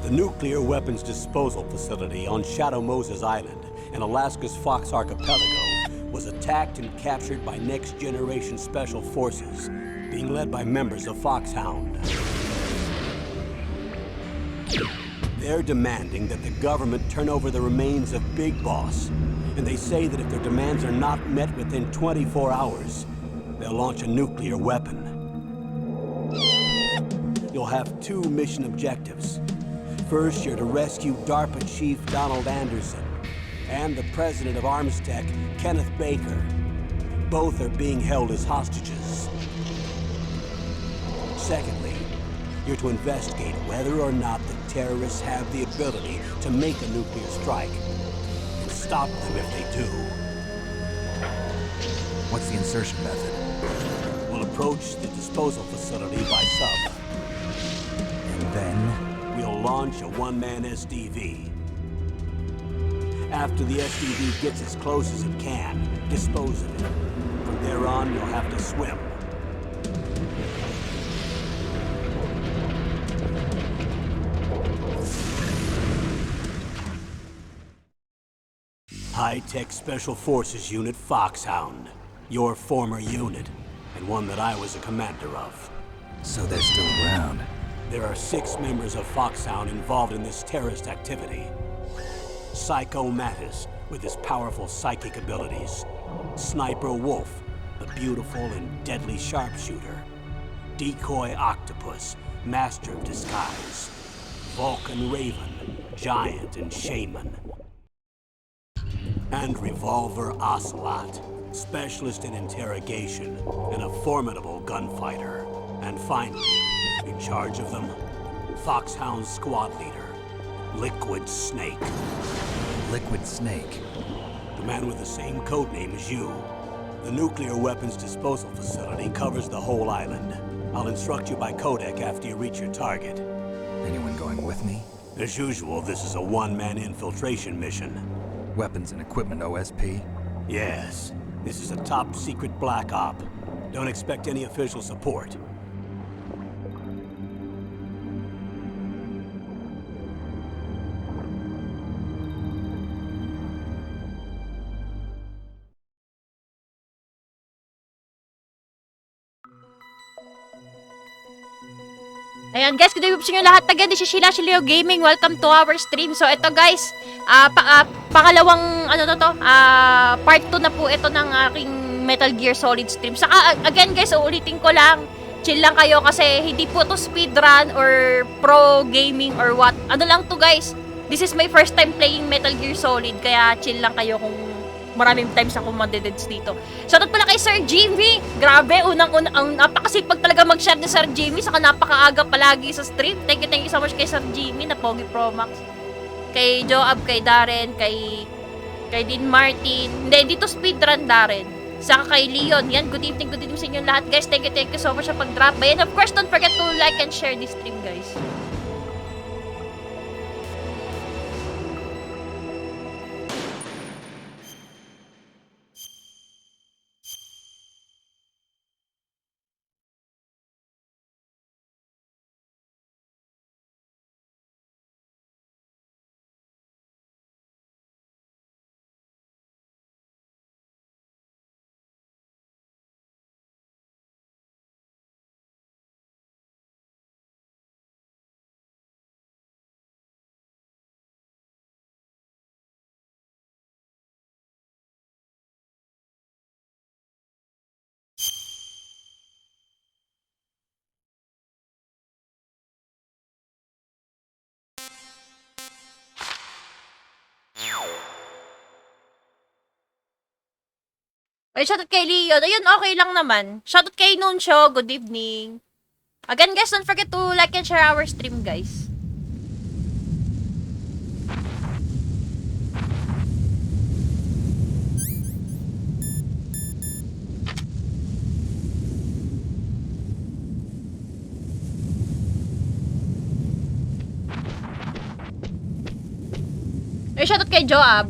The nuclear weapons disposal facility on Shadow Moses Island in Alaska's Fox Archipelago was attacked and captured by next-generation special forces, being led by members of Foxhound. They're demanding that the government turn over the remains of Big Boss, and they say that if their demands are not met within 24 hours, they'll launch a nuclear weapon. You'll have two mission objectives. First, you're to rescue DARPA Chief Donald Anderson and the president of Armstech, Kenneth Baker. Both are being held as hostages. Secondly, you're to investigate whether or not the terrorists have the ability to make a nuclear strike and stop them if they do. What's the insertion method? We'll approach the disposal facility by sub. And then? We'll launch a one-man SDV. After the SDV gets as close as it can, dispose of it. From there on, you'll have to swim. High-Tech Special Forces Unit Foxhound. Your former unit, and one that I was a commander of. So they're still around. There are 6 members of Foxhound involved in this terrorist activity. Psycho Mattis, with his powerful psychic abilities. Sniper Wolf, the beautiful and deadly sharpshooter. Decoy Octopus, master of disguise. Vulcan Raven, giant and shaman. And Revolver Ocelot, specialist in interrogation and a formidable gunfighter. And finally, in charge of them, Foxhound squad leader, Liquid Snake. Liquid Snake? The man with the same codename as you. The nuclear weapons disposal facility covers the whole island. I'll instruct you by codec after you reach your target. Anyone going with me? As usual, this is a one-man infiltration mission. Weapons and equipment OSP? Yes. This is a top-secret black op. Don't expect any official support. Ayan guys, good evening sa inyo lahat again. This is Sheila Shilio Gaming. Welcome to our stream. So ito guys, pangalawang part 2 na po ito ng aking Metal Gear Solid stream. Saka again guys, uulitin ko lang, chill lang kayo kasi hindi po to speedrun or pro gaming or what. Ano lang to guys, this is my first time playing Metal Gear Solid, kaya chill lang kayo kung maraming times ako madededs dito. Shoutout pala kay Sir Jimmy. Grabe, unang-una, ang napakasipag talaga mag-share ni Sir Jimmy. Saka napakaaga palagi sa stream. Thank you so much kay Sir Jimmy na Pogi Pro Max. Kay Joab, kay Darren, kay Dean Martin. Hindi, dito speedrun Darren. Saka kay Leon. Yan, good evening sa inyo lahat guys. Thank you so much sa pag-drop by. And of course, don't forget to like and share this stream guys. Ay, shoutout kay Leon. Ayun, okay lang naman. Shoutout kay Nuncio. Good evening. Again, guys, don't forget to like and share our stream, guys. Ay, shoutout kay Joab.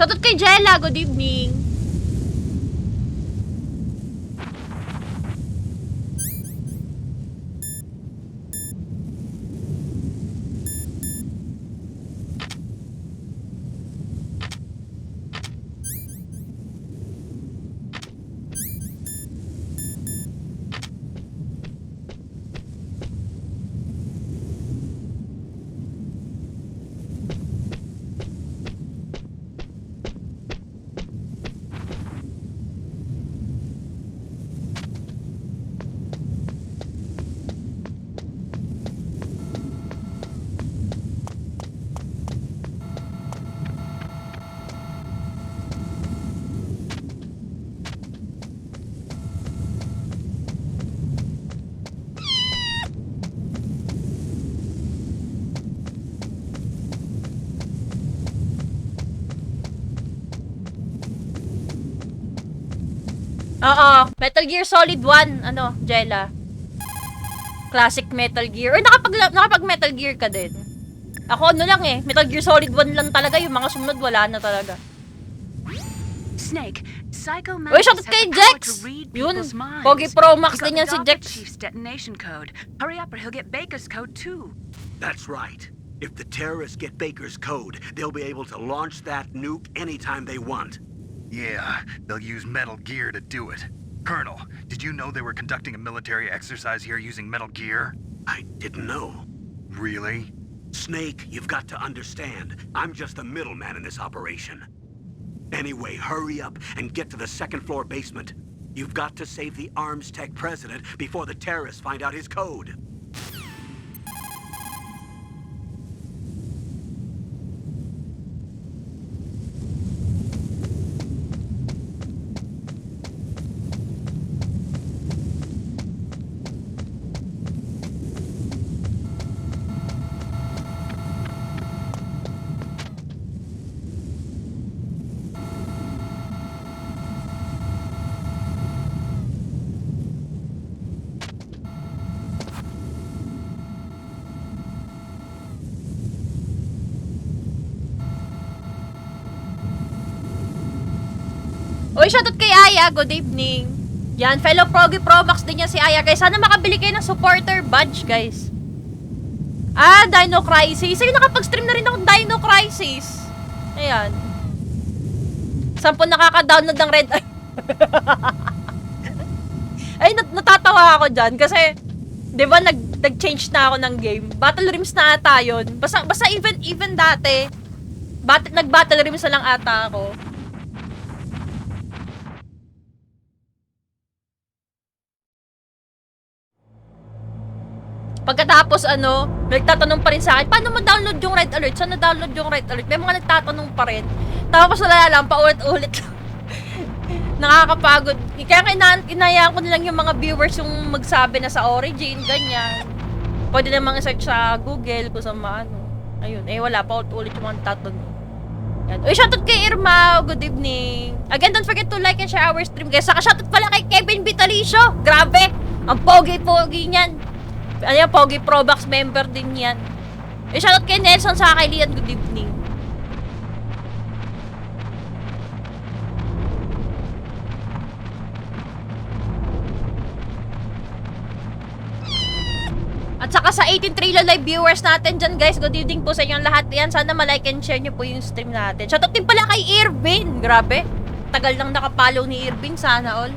Shoutout kay Jella, good evening. Oo, Metal Gear Solid 1, ano, Jella. Classic Metal Gear. Or nakapag Metal Gear ka din. Ako ano lang eh, Metal Gear Solid 1 lang talaga, yung mga sumunod wala na talaga. Snake, Psycho Uy, Mantis shoutout has kay the power Jex! to read Yun, people's minds. Pogi Pro Max He got din yan the si Dogwood Jex. Chief's detonation code. Hurry up or he'll get Baker's code too. That's right. If the terrorists get Baker's code, they'll be able to launch that nuke anytime they want. Yeah, they'll use Metal Gear to do it. Colonel, did you know they were conducting a military exercise here using Metal Gear? I didn't know. Really? Snake, you've got to understand. I'm just the middleman in this operation. Anyway, hurry up and get to the second-floor basement. You've got to save the Arms Tech president before the terrorists find out his code. Uy, shoutout kay Aya, good evening. Yan, fellow Pogi Pro Max din yan si Aya, guys. Sana makabili kayo ng supporter badge, guys. Ah, Dino Crisis. Ay, nakapag-stream na rin ako ng Dino Crisis. Ayan. 10 nakaka-download ng Red Eye. Ay, natatawa ako dyan kasi, di ba, nag-change na ako ng game. Battle Rims na ata yun. Basta even dati, nag-Battle Rims na lang ata ako. Pagkatapos nagtatanong pa rin sa akin, paano mo-download yung Red Alert? Saan na-download yung Red Alert? May mga nagtatanong pa rin. Tapos wala lang, paulit-ulit lang. Nakakapagod. Kaya inayaan ko nilang yung mga viewers yung magsabi na sa Origin, ganyan. Pwede namang search sa Google kung sa maano. Ayun, wala, paulit-ulit yung mga nagtatanong. Yan. Uy, shoutout kay Irma, good evening. Again, don't forget to like and share our stream, guys. Saka shoutout pala kay Kevin Vitalicio. Grabe, ang pogi-pogi niyan. Ayan, Pogi Probox member din yan. Shoutout kay Nelson sa kay Lian, good evening. At saka sa 18 trillion live viewers natin dyan, guys, good evening po sa inyong lahat. Yan, sana ma-like and share nyo po yung stream natin. Shoutout din pala kay Irvin. Grabe, tagal lang nakapollow ni Irvin, sana all.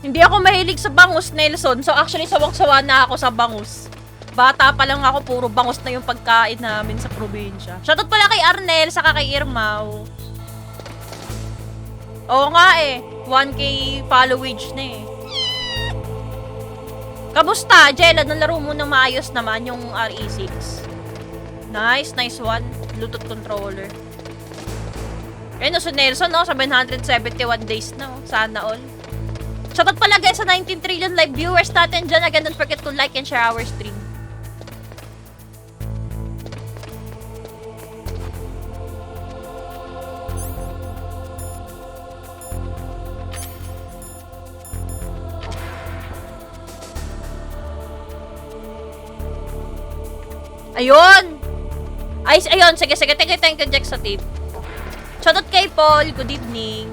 Hindi ako mahilig sa bangus, Nelson. So actually, sawang-sawa na ako sa bangus. Bata pa lang ako, puro bangus na yung pagkain namin sa probinsya. Shoutout pala kay Arnel, saka kay Irmaw. Oo nga 1K followage na Kamusta, Jella? Nalaro mo na maayos naman yung RE6? Nice, nice one. Bluetooth controller. Ayun, no, si Nelson, no? 771 days na, oh. Sana all. Shoutout pala guys sa 19 trillion live viewers natin dyan. Again, don't forget to like and share our stream. Ayun! Ay, ayun, sige, sige. Thank you, Jack, sa tip. Shoutout kay Paul. Good evening.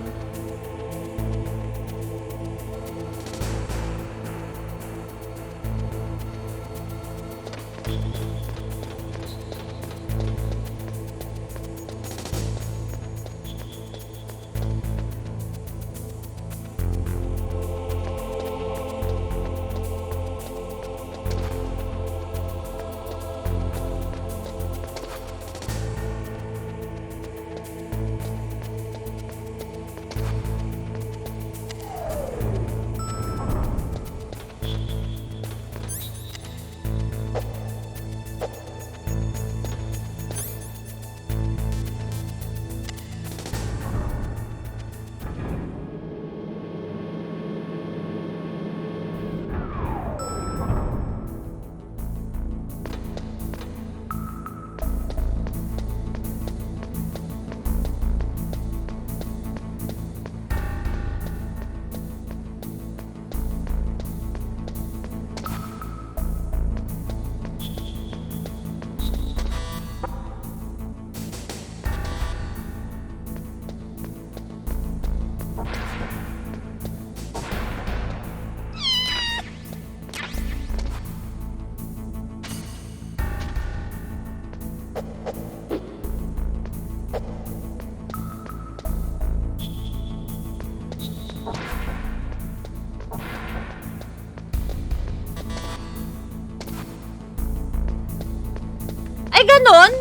Ay, ganon?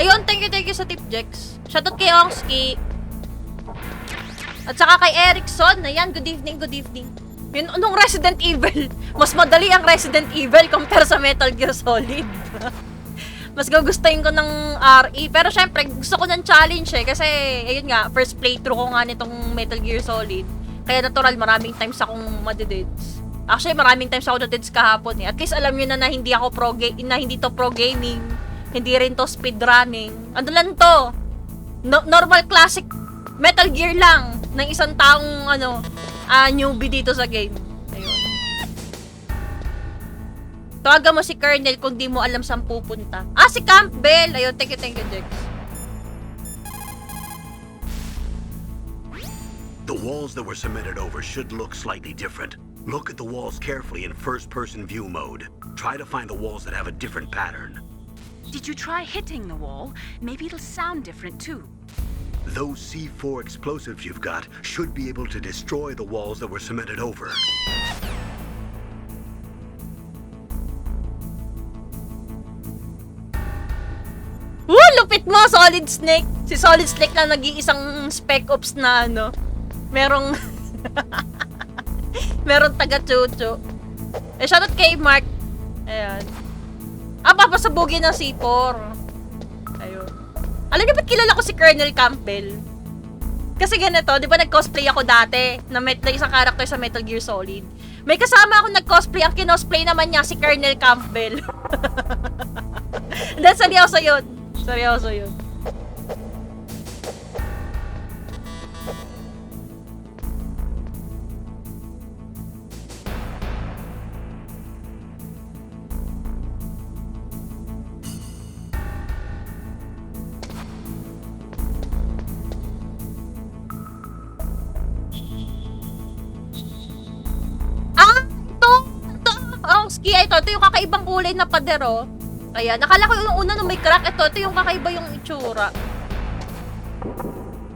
Ayun, thank you sa tip, Jex. Shoutout kay Ongski. At saka kay Erickson. Ayan, good evening, good evening. Yun, nung Resident Evil, mas madali ang Resident Evil compare sa Metal Gear Solid. Mas gugustuhin ko ng RE. Pero syempre, gusto ko ng challenge eh. Kasi, ayun nga, first playthrough ko nga nitong Metal Gear Solid. Kaya natural, maraming times akong madideds. Actually, maraming times ako nadeds kahapon eh. At least alam nyo na hindi ako na hindi to pro gaming. Hindi rin to speedrunning. Ano lang to? Normal classic Metal Gear lang ng isang taong newbie dito sa game. Ayun. Tawagan mo si Colonel kung di mo alam saan pupunta. Ah, si Campbell! Ayun, thank you, Dex. The walls that were cemented over should look slightly different. Look at the walls carefully in first-person view mode. Try to find the walls that have a different pattern. Did you try hitting the wall? Maybe it'll sound different too. Those C4 explosives you've got should be able to destroy the walls that were cemented over. Woo! Lupit mo, Solid Snake! Si Solid Snake lang nag-iisang Spec Ops na merong meron taga-chucho. Eh, shoutout kay Mark. Ayan. Papasabugin ng C4. Ayun. Alam niyo ba't kilala ko si Colonel Campbell? Kasi ganito, di ba nag-cosplay ako dati na isang character sa Metal Gear Solid. May kasama ako nag-cosplay. Ang kinosplay naman niya si Colonel Campbell. Then, seryoso yun. Seryoso yun. Ito yung kakaibang kulay na pader, oh. Ayan, nakala ko yung una nung may crack. Ito yung kakaiba yung itsura.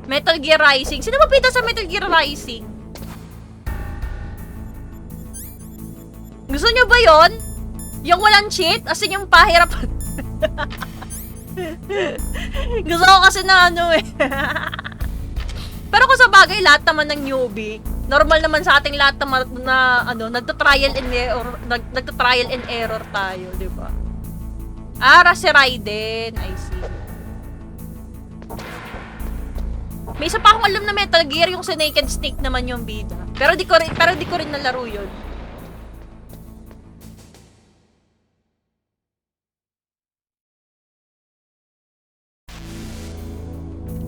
Metal Gear Rising. Sino ba pita sa Metal Gear Rising? Gusto nyo ba yon? Yung walang cheat? As in yung pahirap. Gusto ko kasi na Pero kung sa bagay, lahat naman ng newbie, normal naman sa ating lahat na nagta-trial and error tayo, di ba? Si Raiden. I see. May isa pa akong alam na Metal Gear, yung sa Naked Snake naman yung bida. Pero di ko rin nalaro yun.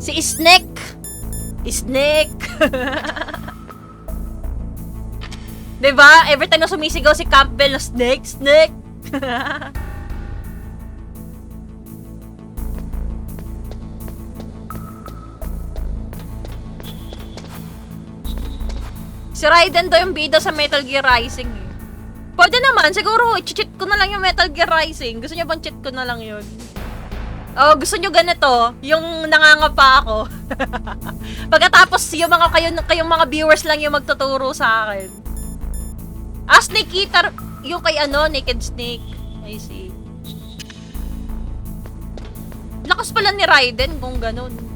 Si Snake! Snake! Diba? Every time na sumisigaw si Campbell na Snake! Snake! Si Raiden daw yung bida sa Metal Gear Rising eh. Pwede naman, siguro i-cheat ko na lang yung Metal Gear Rising. Gusto nyo bang cheat ko na lang yun? Oh, gusto nyo ganito, yung nangangapa ako. Pagkatapos yung kayong mga viewers lang yung magtuturo sa akin. Snake Eater, yung kay Naked Snake. I see. Lakas pala ni Raiden kung ganun.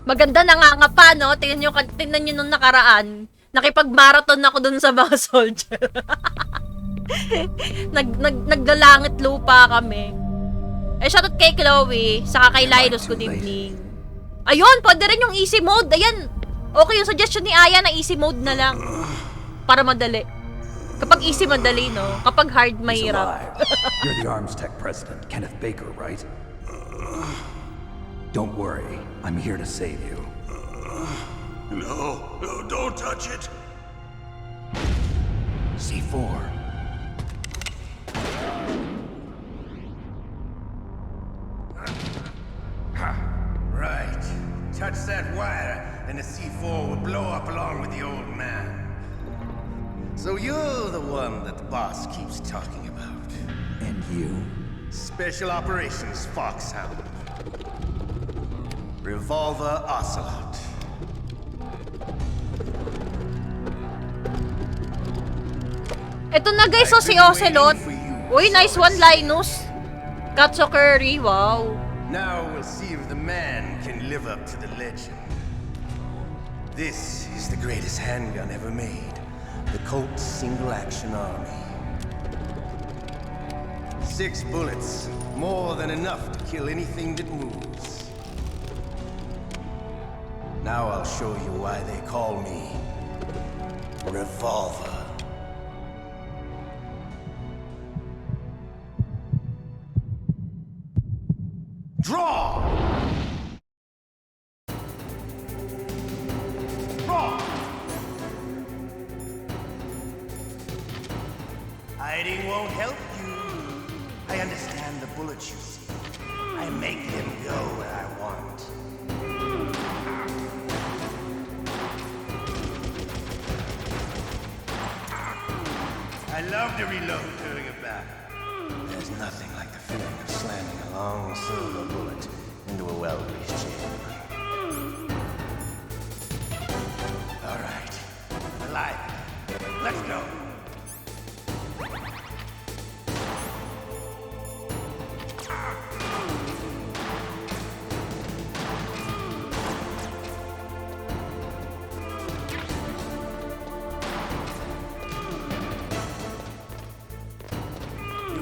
Maganda nangangapa, no? Tingnan nyo nung nakaraan. Nakipag-marathon ako dun sa mga soldier. Naglalangit lupa kami. Shoutout kay Chloe, saka kay Linus, good evening. Ayun, pwede rin yung easy mode. Ayan, okay yung suggestion ni Aya na easy mode na lang. Para madali. Kapag easy, madali, no? Kapag hard, mahirap. You're the Arms Tech president, Kenneth Baker, right? Don't worry, I'm here to save you. No, don't touch it. C4. Right. Touch that wire, and the C4 will blow up along with the old man. So you're the one that the boss keeps talking about. And you? Special Operations Foxhound. Revolver Ocelot. Ito na guys, si Ocelot. Uy, nice one, Linus. Katso Curry, wow. Now we'll see if the man can live up to the legend. This is the greatest handgun ever made. The Colt Single Action Army. 6 bullets, more than enough to kill anything that moves. Now I'll show you why they call me Revolver. Draw! Draw! Hiding won't help you. I understand the bullets you see. I make them go where I want. I love to reload during a battle. There's nothing like the feeling of slamming a long silver bullet into a well-greased chamber. All right, alive. Let's go.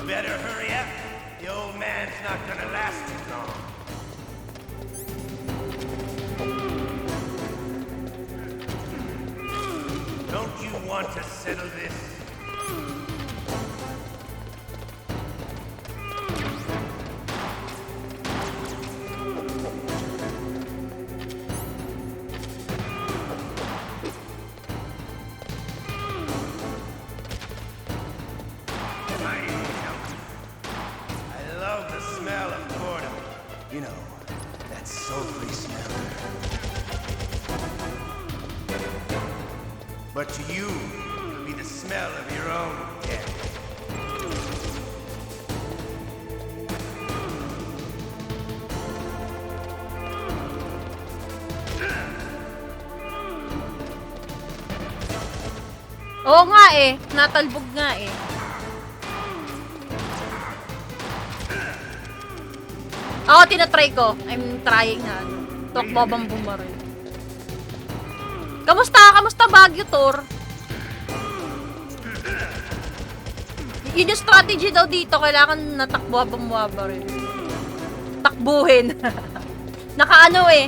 Better hurry up. The old man's not gonna last too long. Don't you want to settle this? You know, that sultry smell. But to you, it'll be the smell of your own death. Oo nga eh. Natalbog nga eh. Ako, tinatry ko. I'm trying na ano. Tokbabang bumaril. Kamusta? Kamusta Baguio, Tor? Yun yung strategy daw dito. Kailangan natakbo habang bumabaril. Takbuhin. Nakaano eh.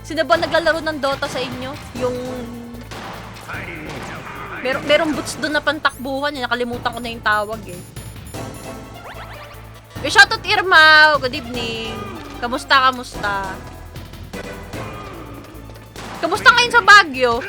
Sino ba naglalaro ng Dota sa inyo? Yung... merong boots doon na pantakbuhan. Nakalimutan ko na yung tawag eh. Shoutout Irma! Good evening. Kamusta, kamusta? Kamusta ngayon sa Baguio?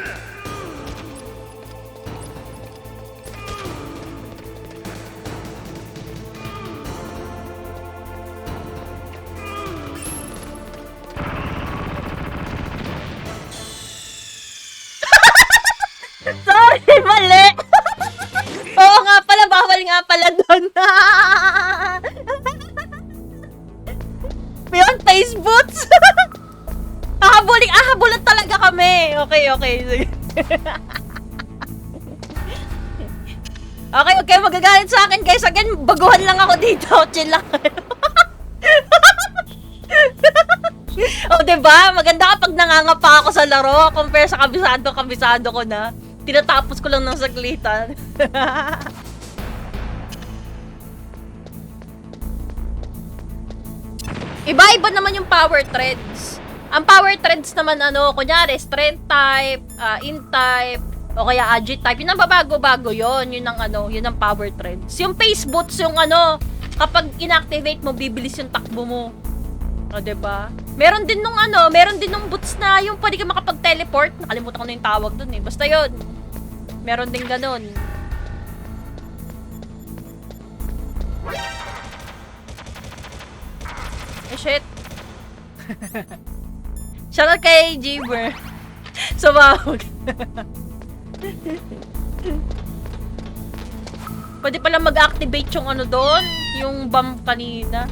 Sorry, mali! Oo nga pala, bawal nga pala doon. Beyond face boots! Hahabulan talaga kami. Okay, okay. Sige. Okay, okay, magagalit sa akin guys. Again, baguhan lang ako dito. Chill lang. O, diba? Maganda kapag nangangapa ako sa laro compare sa kabisado ko na. Tinatapos ko lang ng saglitan. Iba-iba naman yung power threads. Ang power threads naman ano, kunyari strength type, int type, o kaya agi type. Yun ang babago-bago yun. Yun ang ano, yun ang power threads. Yung face boots, yung ano, kapag inactivate mo, bibilis yung takbo mo. O, diba? Meron din nung ano, meron din nung boots na yung pwede ka makapag-teleport. Nakalimutan ko na yung tawag dun eh. Basta yun. Meron din ganun. Eh, shit. Shoutout kay Jibber. Sumawag. Pwede pala mag-activate yung ano doon, yung bomb kanina.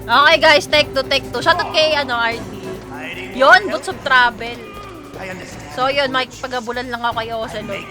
Okay guys, take two. Shoutout kay ano, RD. Yon, Boots of Travel. So yun, makikipagabulan lang ako kay Ocelot.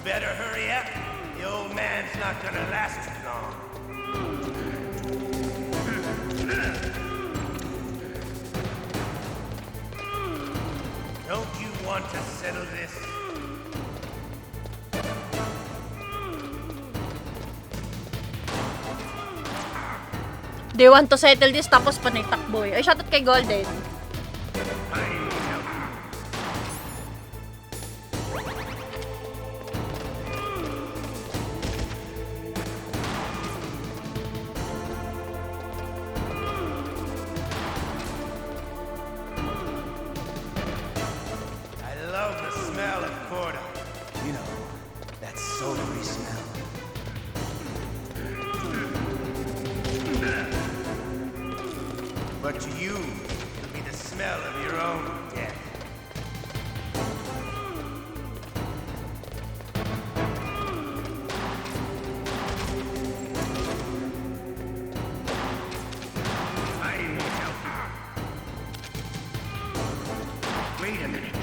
Better hurry up. The old man's not gonna last long. Don't you want to settle this? They want to settle this tapos panay takbo eh. Ay, shoutout kay Golden. portal. You know, that sultry smell. But to you, it'll be the smell of your own death. I need help. Wait a minute.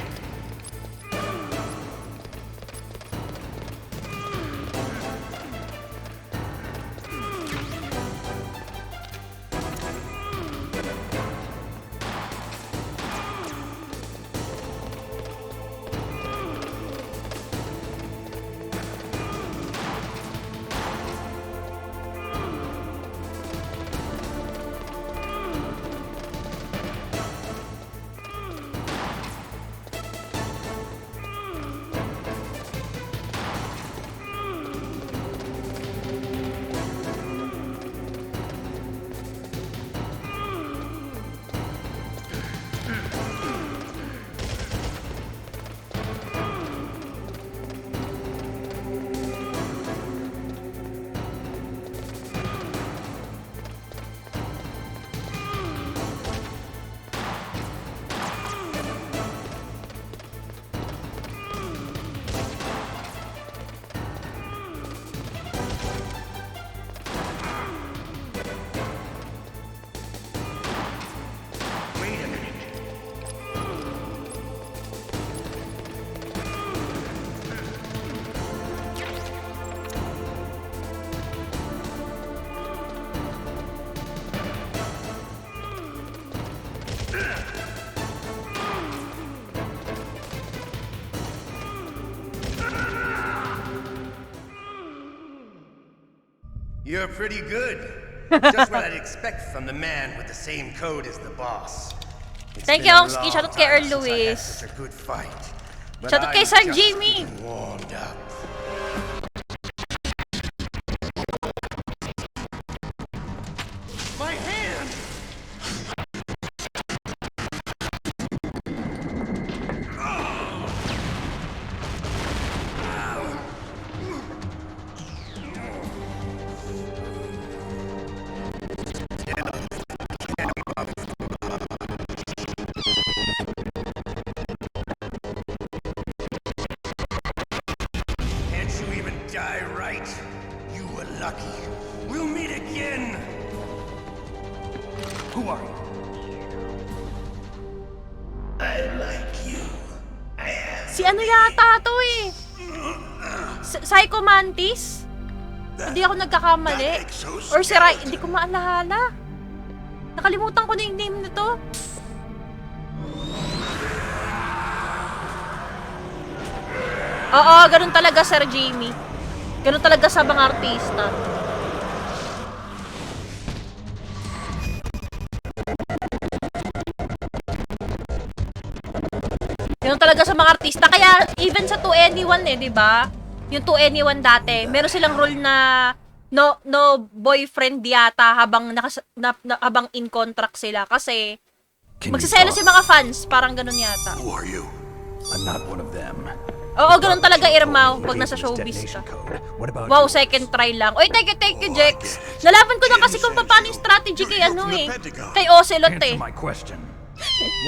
You're pretty good. Just what I'd expect from the man with the same code as the boss. It's Thank been you, a Ongski. long Shoutout kay time Earl since I had Luis. such a good fight. But Shoutout kay I'm Sir just Jimmy. getting warmed up. My hand! Can't you even die right? You were lucky. We'll meet again! Who are you? I like you. I have. Si ano yata to eh? Psycho Mantis? Hindi ako nagkakamali. Or si Rai, hindi ko maalala. Nakalimutan ko na yung name nito. Oo, ganun talaga Sir Jamie. Ganun talaga sa mga artista. Ganun talaga sa mga artista. Kaya even sa 2NE1 eh, di ba? Yung 2NE1 dati, meron silang rule na no boyfriend yata habang habang in contract sila kasi magsiselos yung mga fans, parang ganun yata. Who are you? I'm not one of them. Oo, ganun talaga Irma pag nasa showbiz ka. What about Wow, yours? second try lang. Oy, thank you, Jex. Nalaman ko na kasi kung paano yung strategy kay ano eh. Kay Ocelot eh. Answer my question.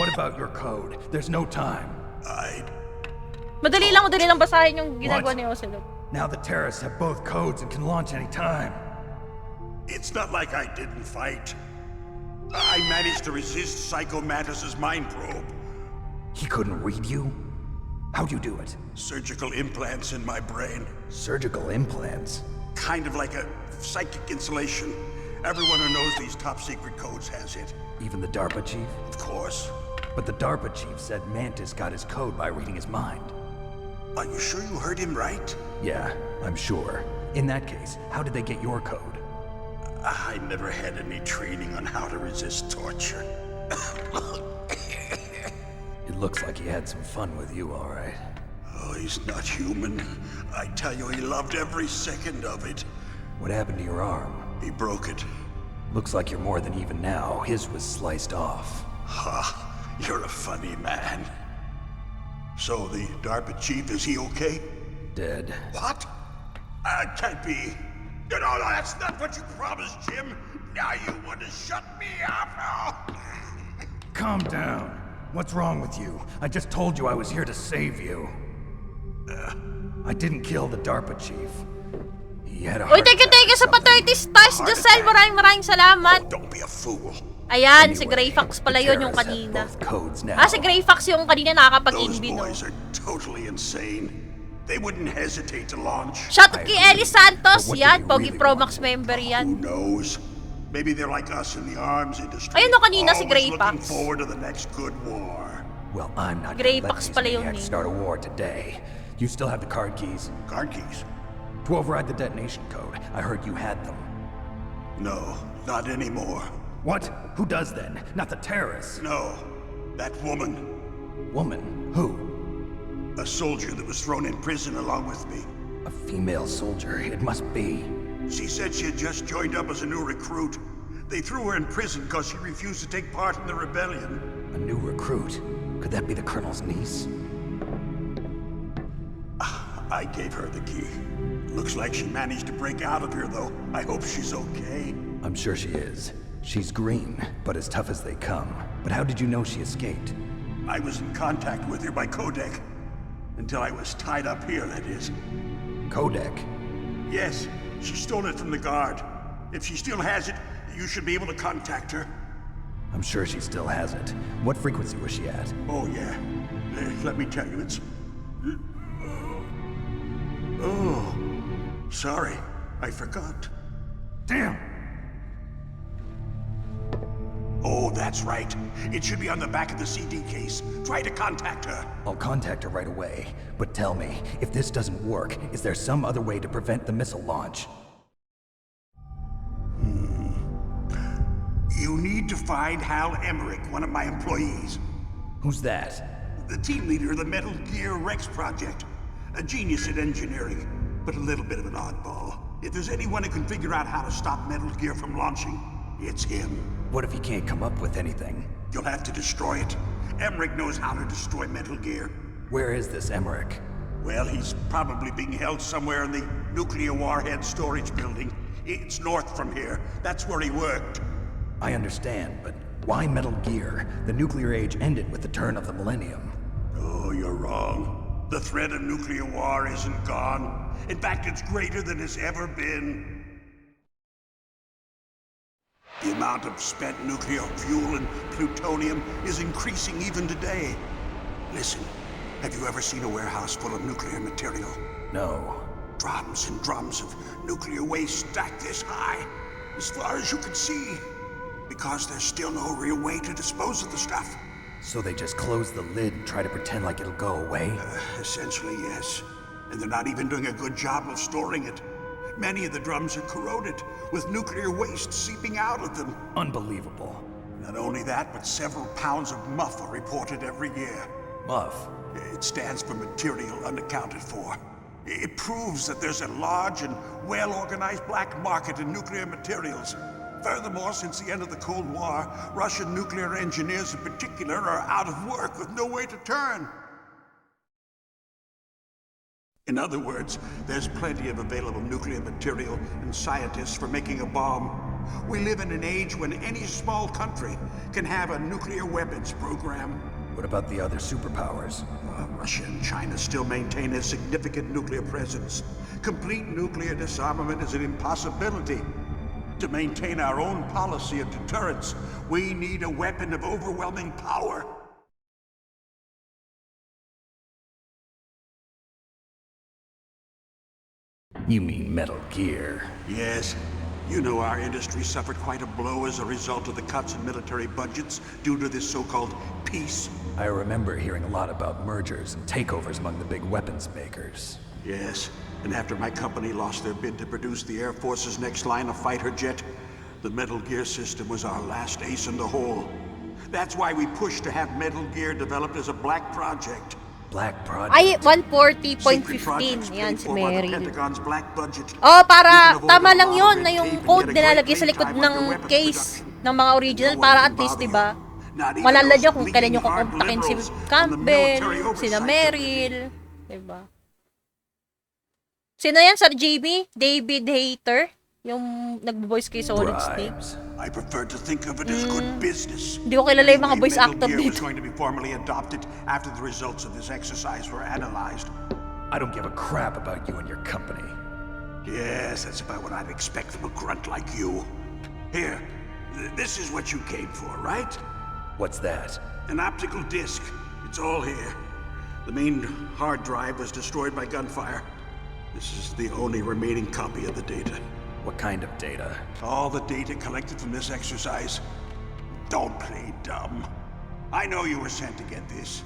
What about your code? There's no time. Madali lang basahin yung ginagawa ni Ocelot. Now the terrorists have both codes and can launch any time. It's not like I didn't fight. I managed to resist Psycho Mantis's mind probe. He couldn't read you? How'd you do it? Surgical implants in my brain. Surgical implants? Kind of like a psychic insulation. Everyone who knows these top secret codes has it. Even the DARPA chief? Of course. But the DARPA chief said Mantis got his code by reading his mind. Are you sure you heard him right? Yeah, I'm sure. In that case, how did they get your code? I never had any training on how to resist torture. It looks like he had some fun with you, all right. Oh, he's not human. I tell you, he loved every second of it. What happened to your arm? He broke it. Looks like you're more than even now. His was sliced off. Ha, you're a funny man. So the DARPA chief, is he okay? Dead. What? Can't be. No, that's not what you promised, Jim. Now you want to shut me up? Calm down. What's wrong with you? I just told you I was here to save you. I didn't kill the DARPA chief. He had a Uy, heart thank you attack or sa something. pa-30 stars, Josel. Maraming salamat. Don't be a fool. Ayan, si Anyway, Grey Fox pala the yun yung terrorists have kanina. both codes now. Si Grey Fox yung kanina Those nakakapag-invi, no? boys are totally insane. They wouldn't hesitate to launch. Shoutout kay Ellie Santos. But what do Yan, they Pogi really Pro want? Max member Who yan. knows? Maybe they're like us in the arms industry. Ayun no, kanina si Always Grey looking Fox. forward to the next good war. Well, I'm not Grey gonna let Fox these pala yung maniacs name. start a war today. You still have the card keys? Card keys? To override the detonation code. I heard you had them. No, not anymore. What? Who does then? Not the terrorists. No, that woman. Woman? Who? A soldier that was thrown in prison along with me. A female soldier. It must be. She said she had just joined up as a new recruit. They threw her in prison because she refused to take part in the rebellion. A new recruit. Could that be the Colonel's niece? I gave her the key. Looks like she managed to break out of here, though. I hope she's okay. I'm sure she is. She's green, but as tough as they come. But how did you know she escaped? I was in contact with her by codec. Until I was tied up here, that is. Codec? Yes, she stole it from the guard. If she still has it, you should be able to contact her. I'm sure she still has it. What frequency was she at? Oh, yeah. Let me tell you, it's... Oh, sorry. I forgot. Damn! Oh, that's right. It should be on the back of the CD case. Try to contact her. I'll contact her right away. But tell me, if this doesn't work, is there some other way to prevent the missile launch? You need to find Hal Emmerich, one of my employees. Who's that? The team leader of the Metal Gear Rex project. A genius at engineering, but a little bit of an oddball. If there's anyone who can figure out how to stop Metal Gear from launching, it's him. What if he can't come up with anything? You'll have to destroy it. Emmerich knows how to destroy Metal Gear. Where is this Emmerich? Well, he's probably being held somewhere in the nuclear warhead storage building. It's north from here. That's where he worked. I understand, but why Metal Gear? The nuclear age ended with the turn of the millennium. Oh, you're wrong. The threat of nuclear war isn't gone. In fact, it's greater than it's ever been. The amount of spent nuclear fuel and plutonium is increasing even today. Listen, have you ever seen a warehouse full of nuclear material? No. Drums and drums of nuclear waste stacked this high, as far as you can see. Because there's still no real way to dispose of the stuff. So they just close the lid and try to pretend like it'll go away? Essentially, yes. And they're not even doing a good job of storing it. Many of the drums are corroded, with nuclear waste seeping out of them. Unbelievable. Not only that, but several pounds of MUF are reported every year. Muff. It stands for material unaccounted for. It proves that there's a large and well-organized black market in nuclear materials. Furthermore, since the end of the Cold War, Russian nuclear engineers in particular are out of work with no way to turn. In other words, there's plenty of available nuclear material and scientists for making a bomb. We live in an age when any small country can have a nuclear weapons program. What about the other superpowers? Russia and China still maintain a significant nuclear presence. Complete nuclear disarmament is an impossibility. To maintain our own policy of deterrence, we need a weapon of overwhelming power. You mean Metal Gear. Yes. You know our industry suffered quite a blow as a result of the cuts in military budgets due to this so-called peace. I remember hearing a lot about mergers and takeovers among the big weapons makers. Yes, and after my company lost their bid to produce the Air Force's next line of fighter jet, the Metal Gear system was our last ace in the hole. That's why we pushed to have Metal Gear developed as a black project. Black Project. Ay, Secret 140.15. projects Yan paid si for by the Meryl. Pentagon's black budget. Oh, para You can avoid tama a lang lot of yun red na yung tape and code get a nilalagay great sa likod lead time on ng your weapons case production. ng mga original No one para can at least, bother 'di ba? you. Not even Malala those nyo kung kailan nyo bleeding heart kukontakin si liberals on the Campbell, military sina oversight Meryl, diba? Sino yan, Sir Jimmy? David Hayter? Yung nag-voice kay Solid Snake? Bribes. I prefer to think of it as good business. Hindi ko kilala yung mga voice Metal actor Gear was dito. going to be formally adopted after the results of this exercise were analyzed. I don't give a crap about you and your company. Yes, that's about what I'd expect from a grunt like you. Here, this is what you came for, right? What's that? An optical disc. It's all here. The main hard drive was destroyed by gunfire. This is the only remaining copy of the data. What kind of data? All the data collected from this exercise. Don't play dumb. I know you were sent to get this.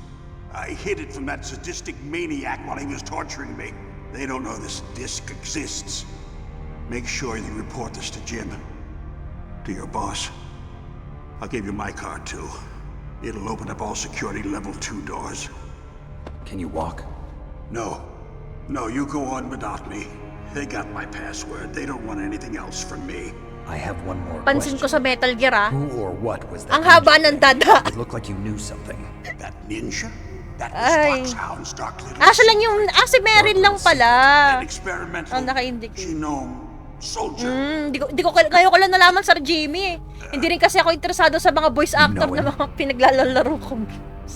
I hid it from that sadistic maniac while he was torturing me. They don't know this disc exists. Make sure you report this to Jim. To your boss. I'll give you my card too. It'll open up all security level 2 doors. Can you walk? No. No, you go on without me. They got my password. They don't want anything else from me. I have one more Pansin ko sa question. Metal Gear, ah. Who or what was that? Ang haba ninja ng thing? dada. It looked like you knew something. That ninja? That Ay. was Foxhound's dark little Siya lang yung, si Meryl lang pala. an experimental Ang naka-indicate. genome soldier. Hindi ko ngayon ko lang nalaman, Sir Jimmy, eh. Hindi rin kasi ako interesado sa mga voice actor No, na mga pinaglalaro ko.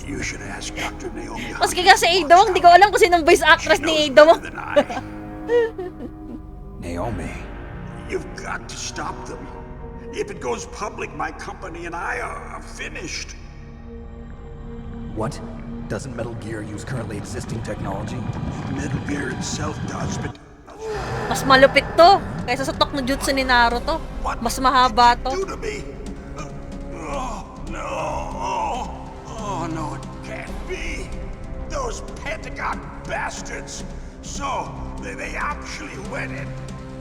You should ask Dr. Naomi. Maski nga si Adong, hindi ko alam kung sinong voice actress ni Adong. Naomi. You've got to stop them. If it goes public, my company and I are finished. What? Doesn't Metal Gear use currently existing technology? Metal Gear itself does, but Mas malupit to kaysa sa Tok no Jutsu ni Naruto. what Mas mahaba did you to. do to me? Oh, no. Oh, no, it can't be. Those Pentagon bastards. So, they actually went and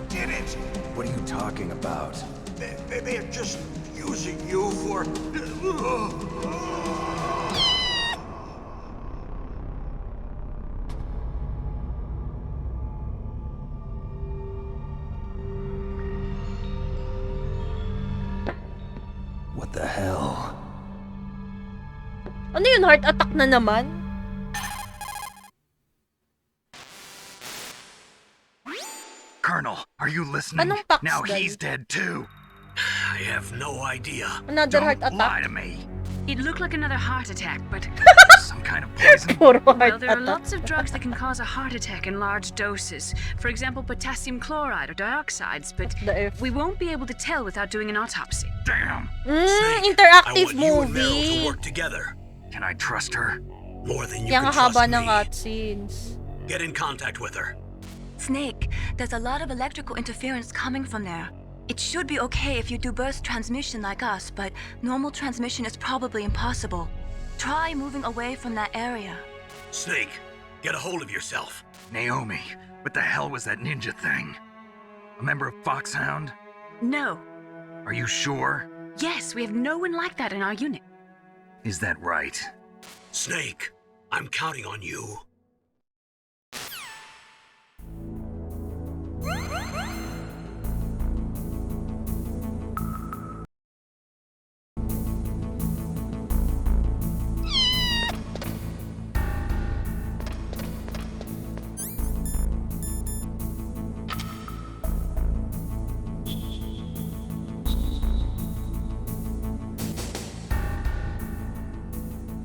did it. What are you talking about? They're just using you for... What the hell? Ano yun, heart attack na naman? Colonel, are you listening? Anong pax Now dyan? he's dead too. I have no idea. Another heart Don't lie attack? to me. It looked like another heart attack, but Some kind of poison. Puro well, heart there are attack. lots of drugs that can cause a heart attack in large doses. For example, potassium chloride or dioxides, but The F. we won't be able to tell without doing an autopsy. Damn. Snake, Interactive I want you and Meryl movie. to work together. Can I trust her? More than you Kaya can nga haba trust ng me. cutscenes. Get in contact with her. Snake, there's a lot of electrical interference coming from there. It should be okay if you do burst transmission like us, but normal transmission is probably impossible. Try moving away from that area. Snake, get a hold of yourself. Naomi, what the hell was that ninja thing? A member of Foxhound? No. Are you sure? Yes, we have no one like that in our unit. Is that right? Snake, I'm counting on you.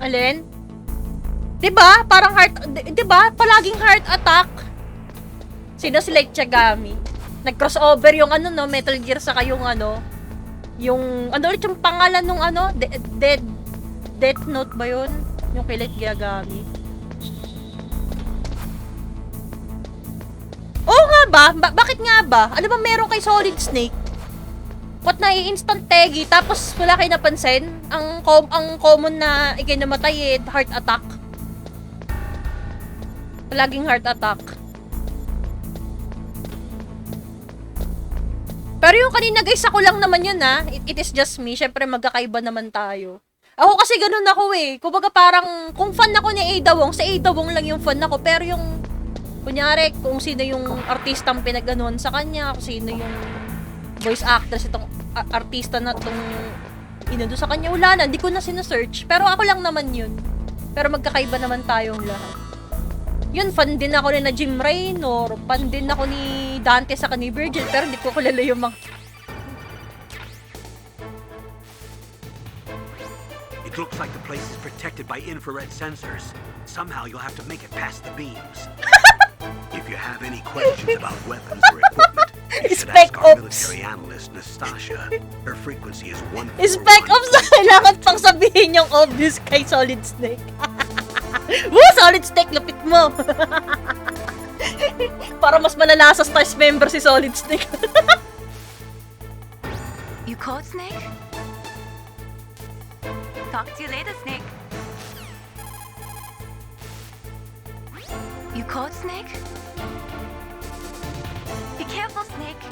Alin? 'Di ba? Parang heart, 'di ba? Palaging heart attack. Sino si Light Yagami? Nag-crossover yung ano no, Metal Gear sa yung ano, yung ano ulit yung pangalan nung ano, Death Note ba 'yun? Yung kay Light Yagami. Oo nga ba? Bakit nga ba? Ano ba meron kay Solid Snake? What na i-instant tegi tapos wala kayo napansin? Ang common na ikinamatay heart attack. Palaging heart attack. Pero yung kanina guys, ako lang naman yun ha. It is just me. Syempre magkakaiba naman tayo. Ako kasi ganun ako eh. Kumbaga parang kung fan ako ni Ada Wong, si Ada Wong lang yung fan ako. Pero yung kunyari kung sino yung artistang pinagganuhan sa kanya, kung sino yung voice actress itong artista na itong Inando sa kanya, wala na, hindi ko na sinesearch. Pero ako lang naman yun. Pero magkakaiba naman tayong lahat. Yun, fan din ako ni na Jim Raynor, fan din ako ni Dante sa ni Virgil, pero hindi ko kilala yung mga... It looks like the place is protected by infrared sensors. Somehow you'll have to make it past the beams. If you have any questions about weapons or equipment, you should Spec ask our Ops. military analyst, Nastasha. Her frequency is 141. Spec Ops na kailangan pang sabihin yung obvious kay Solid Snake. Woo! Solid Snake, lupit mo! Para mas malala sa Stars member si Solid Snake. You called, Snake? Talk to you later, Snake. You called, Snake? Be careful, Snake.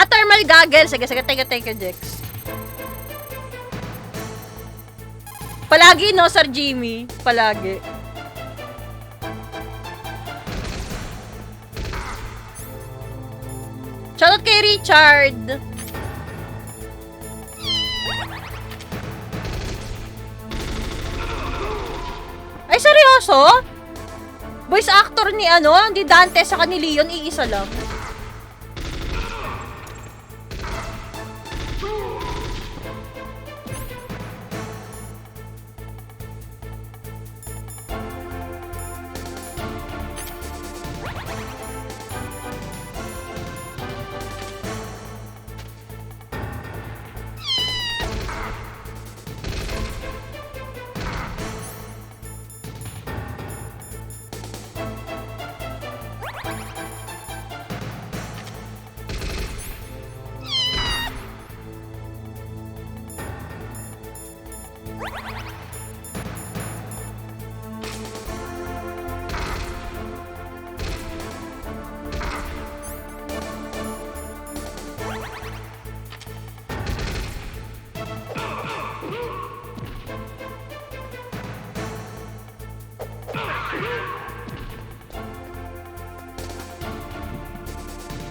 Thermal goggles. Sige, thank you, Jex. Palagi, no, Sir Jimmy? Palagi. Shoutout kay Richard. Ay, seryoso? Voice actor ni ni Dante sa ni Leon, iisa lang.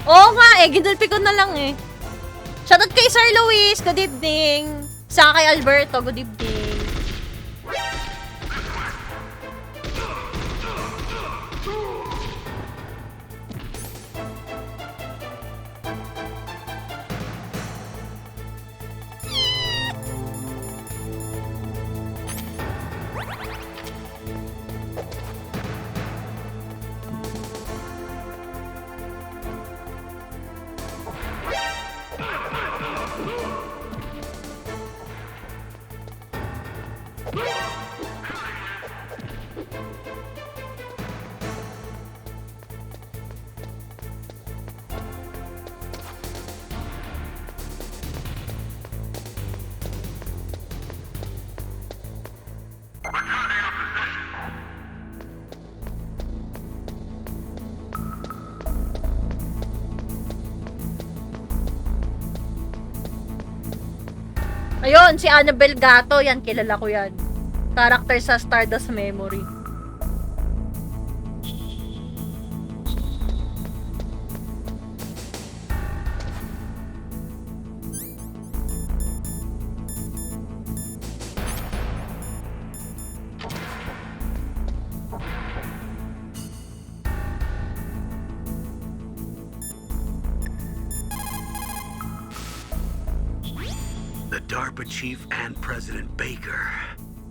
Oo nga ginulpi ko na lang Shoutout kay Sir Luis, good evening. Sa kay Alberto, good evening. Ayun, si Annabelle Gato, yan, kilala ko yan. Character sa Stardust Memory. DARPA chief and President Baker.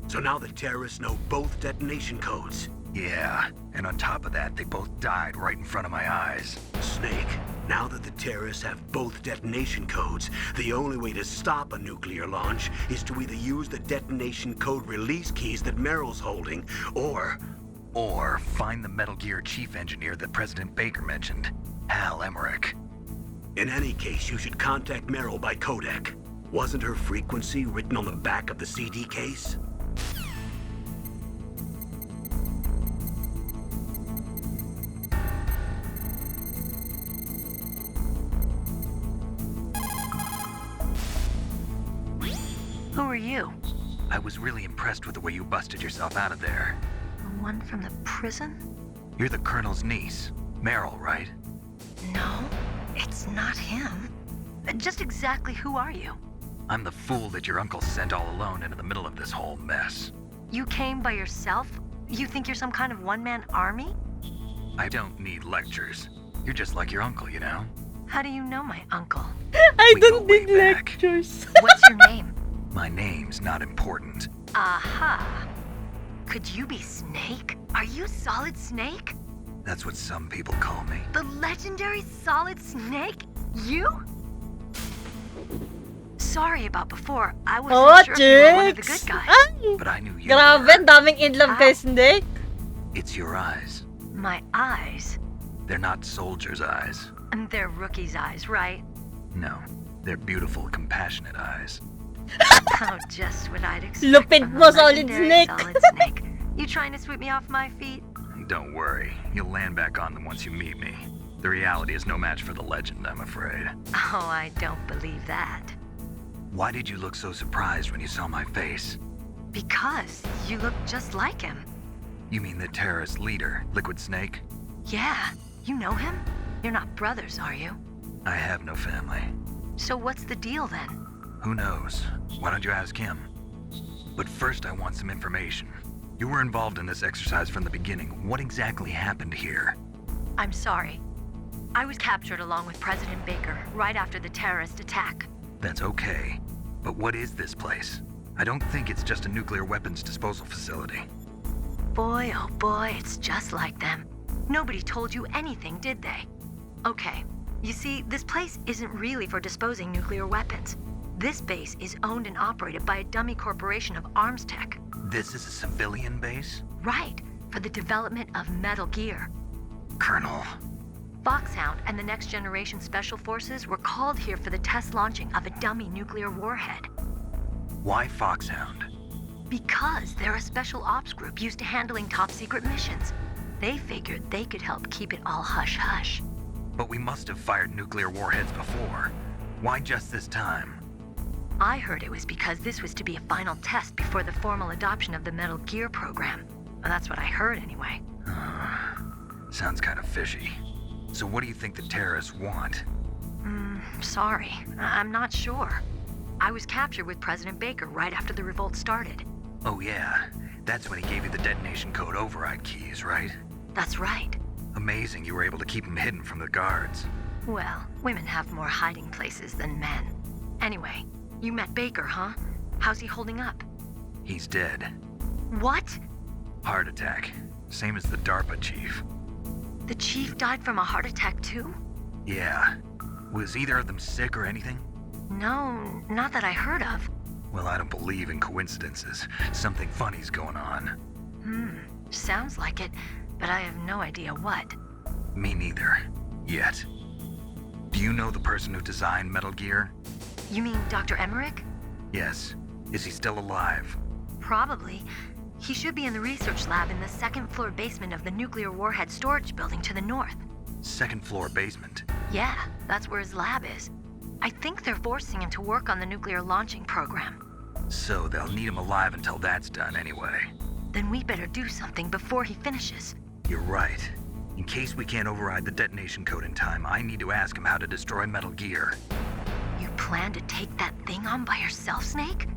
So now the terrorists know both detonation codes. Yeah, and on top of that, they both died right in front of my eyes. Snake, now that the terrorists have both detonation codes, the only way to stop a nuclear launch is to either use the detonation code release keys that Meryl's holding, or find the Metal Gear chief engineer that President Baker mentioned, Hal Emmerich. In any case, you should contact Meryl by codec. Wasn't her frequency written on the back of the CD case? Who are you? I was really impressed with the way you busted yourself out of there. The one from the prison? You're the Colonel's niece, Meryl, right? No. It's not him. Just exactly who are you? I'm the fool that your uncle sent all alone into the middle of this whole mess. You came by yourself? You think you're some kind of one-man army? I don't need lectures. You're just like your uncle, you know? How do you know my uncle? I We go don't way need back. lectures. What's your name? My name's not important. Aha. Could you be Snake? Are you Solid Snake? That's what some people call me. The legendary Solid Snake? You? Sorry about before. I wasn't Oh, sure if you were one of the chicks! good guys. Ay! But I knew you Grabe, were. daming in love kay Snake. It's your eyes. My eyes. They're not soldiers' eyes. And they're rookie's eyes, right? No, they're beautiful, compassionate eyes. Oh, just what I'd expect Lupit from mo, the Solid legendary Snake. Solid Snake. You trying to sweep me off my feet? Don't worry, you'll land back on them once you meet me. The reality is no match for the legend, I'm afraid. Oh, I don't believe that. Why did you look so surprised when you saw my face? Because you look just like him. You mean the terrorist leader, Liquid Snake? Yeah, you know him? You're not brothers, are you? I have no family. So what's the deal then? Who knows? Why don't you ask him? But first I want some information. You were involved in this exercise from the beginning. What exactly happened here? I'm sorry. I was captured along with President Baker right after the terrorist attack. That's okay. But what is this place? I don't think it's just a nuclear weapons disposal facility. Boy, oh boy, it's just like them. Nobody told you anything, did they? Okay, you see, this place isn't really for disposing nuclear weapons. This base is owned and operated by a dummy corporation of arms tech. This is a civilian base? Right, for the development of Metal Gear. Colonel, Foxhound and the Next Generation Special Forces were called here for the test launching of a dummy nuclear warhead. why Foxhound? Because they're a special ops group used to handling top secret missions. They figured they could help keep it all hush-hush. But we must have fired nuclear warheads before. Why just this time? I heard it was because this was to be a final test before the formal adoption of the Metal Gear program. Well, that's what I heard anyway. Sounds kind of fishy. So what do you think the terrorists want? Sorry, I'm not sure. I was captured with President Baker right after the revolt started. Oh yeah, that's when he gave you the detonation code override keys, right? That's right. Amazing you were able to keep him hidden from the guards. Well, women have more hiding places than men. Anyway, you met Baker, huh? How's he holding up? He's dead. What? Heart attack. Same as the DARPA chief. The chief died from a heart attack too? Yeah. Was either of them sick or anything? No, not that I heard of. Well, I don't believe in coincidences. Something funny's going on. Sounds like it, but I have no idea what. Me neither. Yet. Do you know the person who designed Metal Gear? You mean Dr. Emmerich? Yes. Is he still alive? Probably. He should be in the research lab in the second floor basement of the nuclear warhead storage building to the north. Second floor basement. Yeah, that's where his lab is. I think they're forcing him to work on the nuclear launching program. So they'll need him alive until that's done anyway. Then we better do something before he finishes. You're right. In case we can't override the detonation code in time, I need to ask him how to destroy Metal Gear. You plan to take that thing on by yourself, Snake?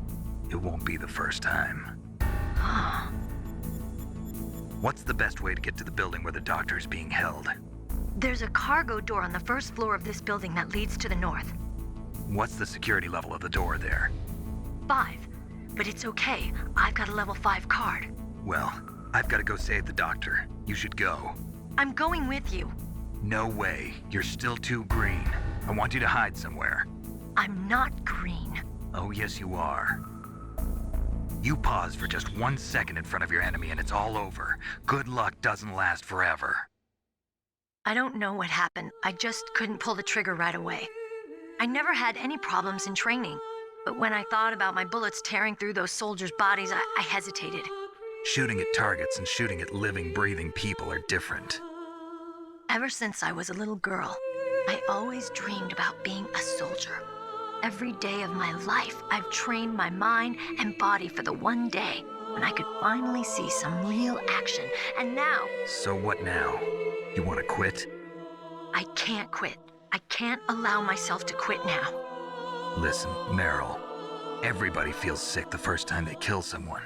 It won't be the first time. Huh. What's the best way to get to the building where the doctor is being held? There's a cargo door on the first floor of this building that leads to the north. What's the security level of the door there? 5. But it's okay. I've got a level 5 card. Well, I've got to go save the doctor. You should go. I'm going with you. No way. You're still too green. I want you to hide somewhere. I'm not green. Oh, yes, you are. You pause for just 1 second in front of your enemy and it's all over. Good luck doesn't last forever. I don't know what happened. I just couldn't pull the trigger right away. I never had any problems in training. But when I thought about my bullets tearing through those soldiers' bodies, I hesitated. Shooting at targets and shooting at living, breathing people are different. Ever since I was a little girl, I always dreamed about being a soldier. Every day of my life, I've trained my mind and body for the one day when I could finally see some real action. And now, So what now? You want to quit? I can't quit. I can't allow myself to quit now. Listen, Meryl, everybody feels sick the first time they kill someone.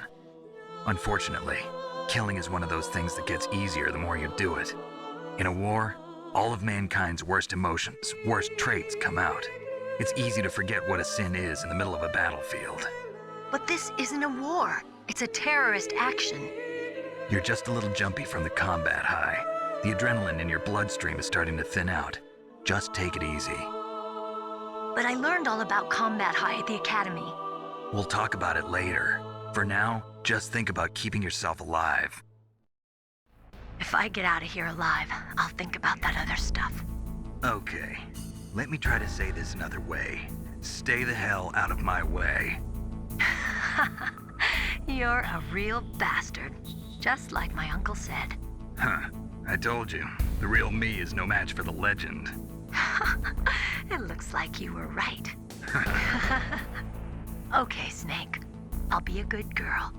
Unfortunately, killing is one of those things that gets easier the more you do it. In a war, all of mankind's worst emotions, worst traits come out. It's easy to forget what a sin is in the middle of a battlefield. But this isn't a war. It's a terrorist action. You're just a little jumpy from the combat high. The adrenaline in your bloodstream is starting to thin out. Just take it easy. But I learned all about combat high at the academy. We'll talk about it later. For now, just think about keeping yourself alive. If I get out of here alive, I'll think about that other stuff. Okay, let me try to say this another way. Stay the hell out of my way. You're a real bastard. Just like my uncle said. Huh, I told you. The real me is no match for the legend. It looks like you were right. Okay, Snake. I'll be a good girl.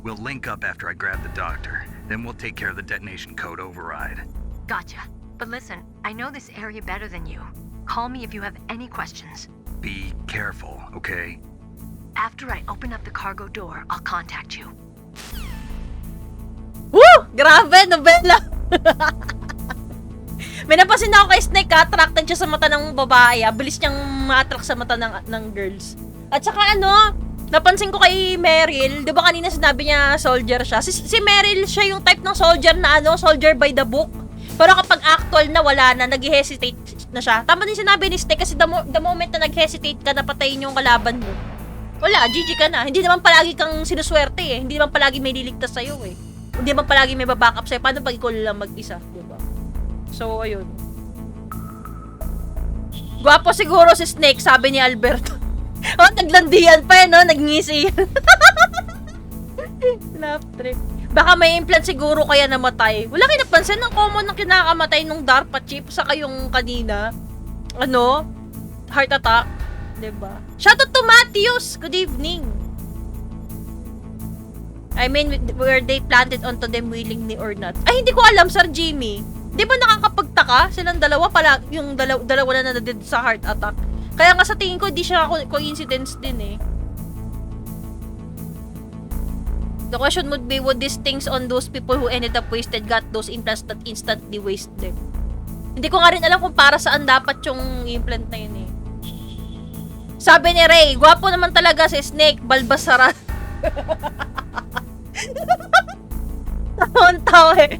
We'll link up after I grab the doctor. Then we'll take care of the detonation code override. Gotcha. But listen, I know this area better than you. Call me if you have any questions. Be careful, okay? After I open up the cargo door, I'll contact you. Woo! Grabe, nobela! May napansin na ako kay Snake, attracted siya sa mata ng babae. Bilis niyang ma-attract sa mata ng girls. At saka napansin ko kay Meryl, di ba kanina sinabi niya soldier siya? Si Meryl, siya yung type ng soldier na soldier by the book. Pero kapag actual na, wala na, nag-hesitate na siya. Tama din sinabi ni Snake kasi the moment na nag-hesitate ka, napatayin yung kalaban mo. Wala, GG ka na. Hindi naman palagi kang sinuswerte eh. Hindi naman palagi may liligtas sa'yo eh. Hindi naman palagi may babackup sa'yo. Paano pag ikaw lang mag-isa, diba? So, ayun. Gwapo siguro si Snake, sabi ni Alberto. Naglandian pa no? Nagngisi. Laugh trip. Baka may implant siguro kaya namatay. Wala kayo napansin ng common ng kinakamatay nung DARPA chip saka yung kanina. Heart attack. Diba? Shoutout to Matthews! Good evening! I mean, were they planted onto them willingly or not? Ay, hindi ko alam, Sir Jimmy. Di ba nakakapagtaka? Silang dalawa pala, yung dalawa na nadid sa heart attack. Kaya nga sa tingin ko, di siya coincidence din eh. The question would be, would these things on those people who ended up wasted got those implants that instantly waste them? Hindi ko nga rin alam kung para saan dapat yung implant na yun eh. Sabi ni Ray, gwapo naman talaga si Snake, balbasara. Taon-taon eh.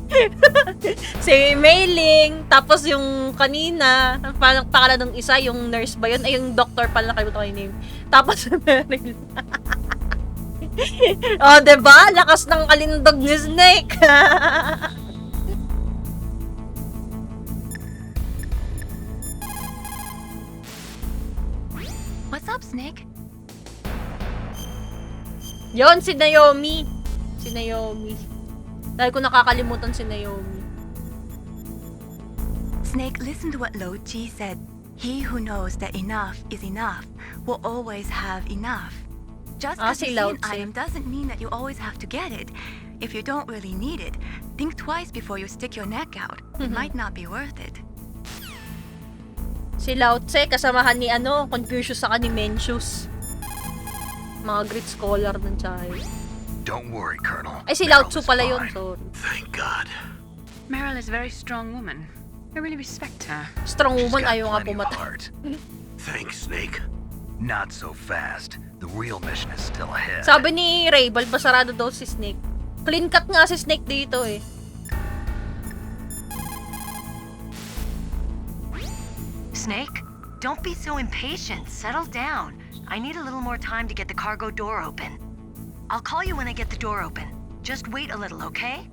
Si Mailing, tapos yung kanina, parang pakala nung isa, yung nurse ba yun? Ay, yung doctor pala, nakalimutan ko yung name. Tapos si Meryl. Diba? Lakas ng kalindog ni Snake. What's up, Snake? Yon si Naomi. Si Naomi. Dahil ko nakakalimutan si Naomi. Snake, listen to what Lo Chi said. He who knows that enough is enough will always have enough. Just because si you see Lao an Tse. item doesn't mean that you always have to get it. If you don't really need it, think twice before you stick your neck out. It might not be worth it. Si Lao Tse, kasamahan ni Confucius saka ni Mencius. Mga great scholar ng China. Don't worry, Colonel. Ay, si Lao Meryl Tzu is pala yun, fine. sorry. Thank God. Meryl is a very strong woman. I really respect her. Strong She's woman, got ayaw nga plenty of pumatay. heart. Thanks, Snake. Not so fast. The real mission is still ahead. Sabi ni Ray, balbasarado daw si Snake. Clean cut nga si Snake dito eh. Snake, don't be so impatient. Settle down. I need a little more time to get the cargo door open. I'll call you when I get the door open. Just wait a little, okay?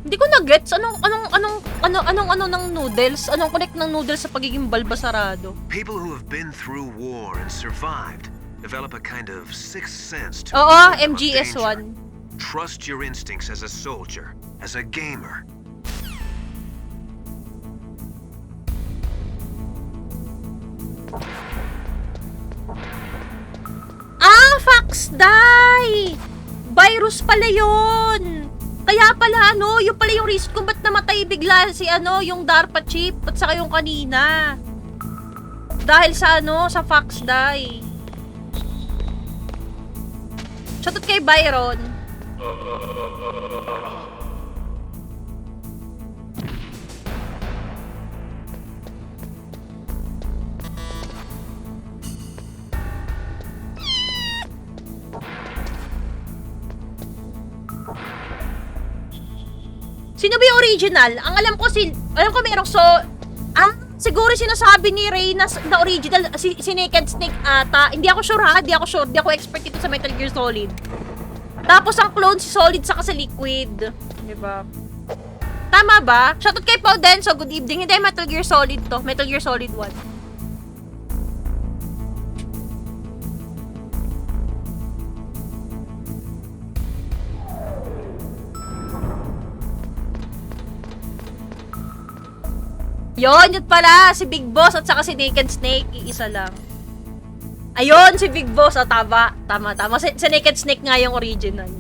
Hindi ko na-gets anong ng noodles? Anong connect ng noodles sa pagiging balbasarado? People who have been through war and survived develop a kind of sixth sense to Oo, warn them of MGS1. danger. Trust your instincts as a soldier, as a gamer. Fox die! Virus pala yun! Kaya pala, ano, yung pala yung reason kung ba't namatay bigla si, ano, yung DARPA chief at saka yung kanina. Dahil sa, ano, sa Fox die. Shoutout kay Byron. Sino ba yung original? Ang alam ko merong siguro sinasabi ni Ray na original si Naked Snake ata. Hindi ako sure ha, hindi ako expert dito sa Metal Gear Solid. Tapos ang clone si Solid saka si Liquid, 'di ba? Tama ba? Shoutout kay Pao Denso, good evening. Hindi Metal Gear Solid to, Metal Gear Solid 1. Yun pala, si Big Boss at saka si Naked Snake, iisa lang. Ayun, si Big Boss, tama. Si Naked Snake nga yung original.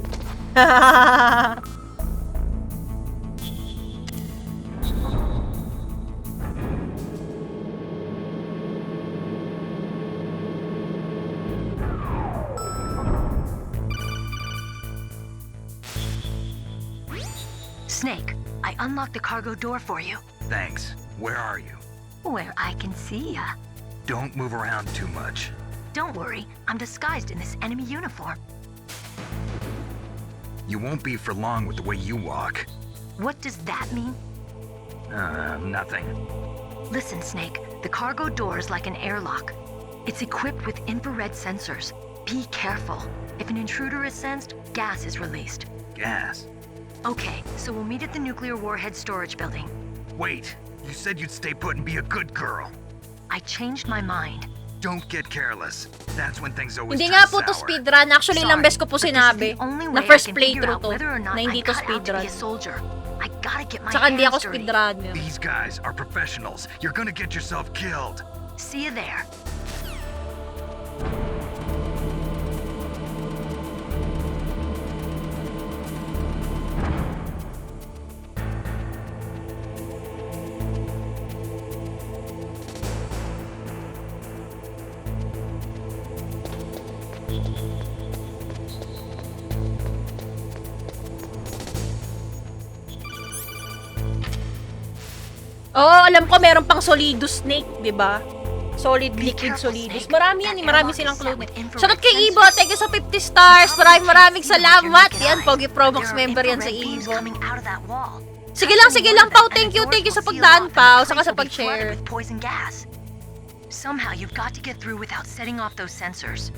Snake, I unlocked the cargo door for you. Thanks. Where are you? Where I can see ya. Don't move around too much. Don't worry, I'm disguised in this enemy uniform. You won't be for long with the way you walk. What does that mean? Nothing. Listen, Snake, the cargo door is like an airlock. It's equipped with infrared sensors. Be careful. If an intruder is sensed, gas is released. Gas? Okay, so we'll meet at the nuclear warhead storage building. Wait, you said you'd stay put and be a good girl. I changed my mind. Don't get careless. That's when things always Hindi turn nga po to sour. speedrun. Actually, ilang beses ko po sinabi na first playthrough to, na hindi to speedrun. Tsaka hindi ako speedrunner. These guys are professionals. You're gonna get yourself killed. See you there. Alam ko meron pang Solidus Snake, 'di ba? Solid Liquid Solidus. Marami yan, marami silang clone. Shoutout kay Ibo, thank you sa 50 stars. Maraming salamat. Yan, Pogi Promox member yan sa Ibo. Sige lang, Pao. Thank you sa pagdaan, Pao. Saka sa pag-share. Somehow you've got to get through without setting off those sensors.